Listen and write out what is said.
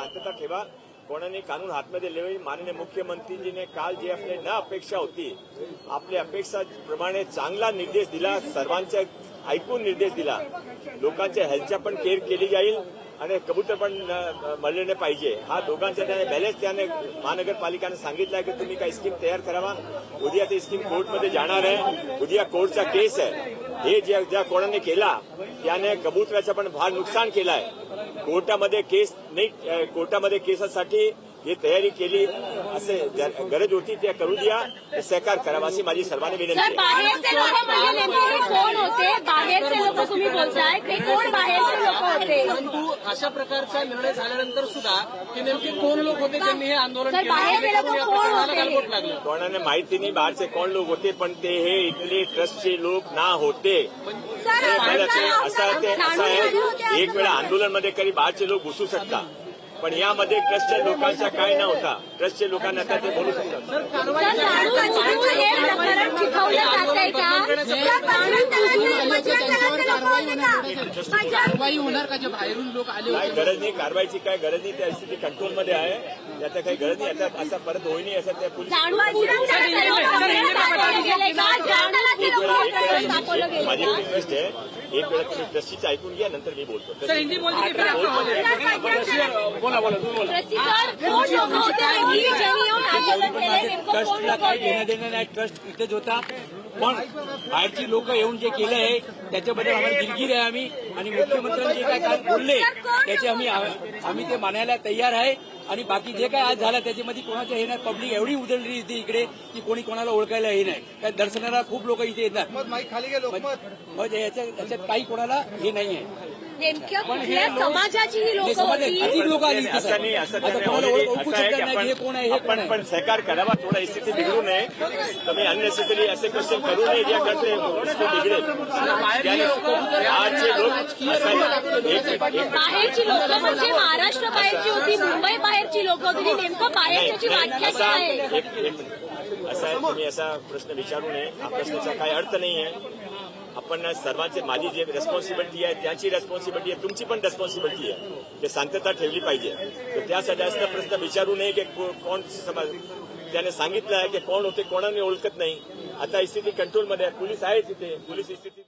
शांतता ठेवा, कोणाने कानून हातमध्ये लेवे। माननीय मुख्यमंत्री ने काल जी आपली न अपेक्षा होती, आपल्या अपेक्षाप्रमाणे चांगला निर्देश दिला, सर्वांचा ऐकून निर्देश दिला। लोकांच्या हेल्थच्या पण केअर केली जाईल आणि कबूतर पण मरले पाहिजे, हा दोघांचा त्याने बॅलन्स त्याने महानगरपालिकाने सांगितलं की तुम्ही काही स्कीम तयार करावा। उद्या ती स्कीम कोर्टमध्ये जाणार आहे, उद्या कोर्टचा केस आहे। हे ज्या कोणाने केला त्याने कबुतराचं पण फार नुकसान केलंय। कोर्टामध्ये केस नाही, कोर्टामध्ये केसासाठी ही तयारी केली, असे गरज होती त्या करू द्या, सहकार करावा अशी माझी सर्वांनी विनंती आहे। बाहेरचे लोक म्हणजे नेमके कोण होते? बाहेरचे लोक तुम्ही बोलताय ते कोण बाहेरचे लोक होते? परंतु अशा प्रकारचा निर्णय झाल्यानंतर सुद्धा ते नेमके कोण लोक होते ज्यांनी हे आंदोलन सर, बाहेरचे लोक कोण होते? लागलं? कोणाने माहिती नाही बाहेरचे कोण लोक होते, पण ते हे इथले ट्रस्टचे लोक ना होते। असं आहे, एक वेळा आंदोलनमध्ये काही बाहेरचे लोक घुसू शकतात, पण यामध्ये ट्रस्टच्या लोकांचा काय न होता, ट्रस्टच्या लोकांना आता ते बोलू शकतात। कारवाई होणार का? जे बाहेरून लोक आले काय गरज नाही, कारवाईची काय गरज नाही, त्या स्थिती कंट्रोलमध्ये आहे, याचा काही गरज नाही। आता असा परत होईनी असं त्या पोलीस माझी रिक्वेस्ट आहे, एक वेळा तुम्ही ट्रस्टीचं ऐकून घ्या, नंतर मी बोलतो। ट्रस्टला काही घेणं देणं नाही, ट्रस्ट इथेच होता, पण बाहेरची लोक येऊन जे केलं आहे त्याच्याबद्दल आम्हाला दिलगीर आहे आम्ही, आणि मुख्यमंत्र्यांनी जे काय काल बोलले त्याचे आम्ही ते मानायला तयार आहे। आणि बाकी जे काय आज झालं त्याच्यामध्ये कोणाच्या हे नाही, पब्लिक एवढी उधळली येते इकडे की कोणी कोणाला ओळखायला हे नाही, काय दर्शनाला खूप लोक इथे येतात, मग याच्यात काही कोणाला हे नाही आहे। नेमक्या कुठल्या समाजाची ही लोक अधिक लोक आली इथे, असं नाही, असं आता कोणाला ओळखू शकत नाही हे कोण आहे, हे कोण आहे। पण सहकार करावा, थोडा स्थिती बिघडू नये, तुम्ही अननेसेसरी असे क्वेश्चन करू नये ज्याकडे बिघडेल। आजचे लोक बाहेरची लोक म्हणजे महाराष्ट्र बाहेरची होती, मुंबई बाहेरची लोक होती, नेमकं बाहेरची व्याख्या काय आहे? असा आहे, तुम्ही असा प्रश्न विचारू नये, हा प्रश्नाचा काही अर्थ नाही आहे। आपण सर्वांचे, माझी जे रेस्पॉन्सिबिलिटी आहे त्याची रेस्पॉन्सिबिलिटी आहे, तुमची पण रेस्पॉन्सिबिलिटी आहे, ते शांतता ठेवली पाहिजे। तर त्यासाठी असा प्रश्न विचारू नये की कोण समाज, त्याने सांगितलं आहे की कोण होते, कोणाने ओळखत नाही। आता स्थिती कंट्रोलमध्ये आहे, पोलीस आहे तिथे, पोलीस स्थिती